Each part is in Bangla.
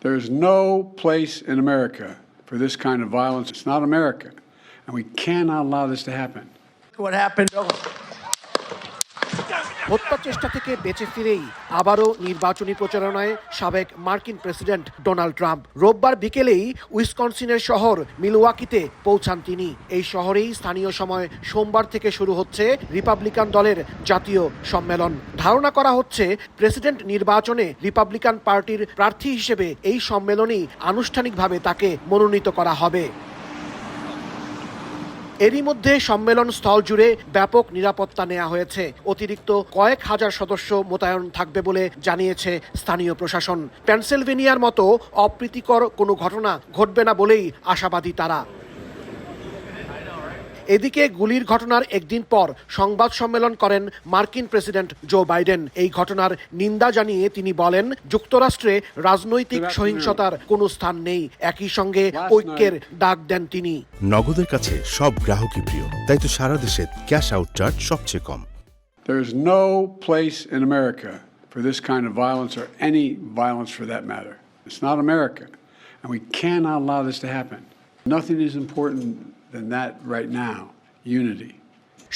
There is no place in America for this kind of violence. It's not America, and we cannot allow this to happen. What happened? হত্যা চেষ্টা থেকে বেঁচে ফিরেই আবারও নির্বাচনী প্রচারণায় সাবেক মার্কিন প্রেসিডেন্ট ডোনাল্ড ট্রাম্প রোববার বিকেলেই উইসকনসিনের শহর মিলওয়াকিতে পৌঁছান তিনি। এই শহরেই স্থানীয় সময় সোমবার থেকে শুরু হচ্ছে রিপাবলিকান দলের জাতীয় সম্মেলন। ধারণা করা হচ্ছে প্রেসিডেন্ট নির্বাচনে রিপাবলিকান পার্টির প্রার্থী হিসেবে এই সম্মেলনেই আনুষ্ঠানিকভাবে তাকে মনোনীত করা হবে। এরই মধ্যে সম্মেলন স্থল জুড়ে ব্যাপক নিরাপত্তা নেওয়া হয়েছে। অতিরিক্ত কয়েক হাজার সদস্য মোতায়েন থাকবে বলে জানিয়েছে স্থানীয় প্রশাসন। পেনসিলভেনিয়ার মতো অপ্রীতিকর কোনো ঘটনা ঘটবে না বলেই আশাবাদী তারা। এদিকে গুলির ঘটনার একদিন পর সংবাদ সম্মেলন করেন মার্কিন প্রেসিডেন্ট জো বাইডেন। এই ঘটনার নিন্দা জানিয়ে তিনি বলেন, যুক্তরাষ্ট্রে রাজনৈতিক সহিংসতার কোনো স্থান নেই। একই সঙ্গে ঐক্যের ডাক দেন তিনি। নগদের কাছে সব গ্রাহকই প্রিয়, তাই তো সারা দেশে ক্যাশ আউট চার্জ সবচেয়ে কম। There is no place in America for this kind of violence or any violence for that matter. It's not America, and we cannot allow this to happen. Nothing is important than that right now, unity.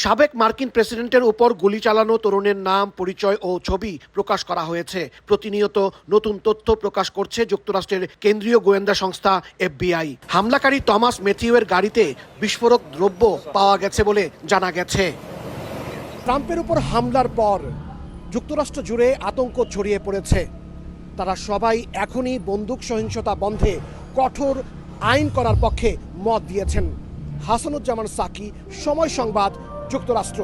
সাবেক মার্কিন প্রেসিডেন্টের উপর গুলি চালানো তরুণের নাম, পরিচয় ও ছবি প্রকাশ করা হয়েছে। প্রতিনিয়ত নতুন তথ্য প্রকাশ করছে যুক্তরাষ্ট্রের কেন্দ্রীয় গোয়েন্দা সংস্থা FBI। হামলাকারী টমাস ম্যাথিউয়ের গাড়িতে বিস্ফোরক দ্রব্য পাওয়া গেছে বলে জানা গেছে। ট্রাম্পের উপর হামলার পর যুক্তরাষ্ট্র জুড়ে আতঙ্ক ছড়িয়ে পড়েছে। তারা সবাই এখনই বন্দুক সহিংসতা বন্ধে কঠোর আইন করার পক্ষে মত দিয়েছেন। হাসানুজ্জামান সাকি, সময় সংবাদ, যুক্তরাষ্ট্র।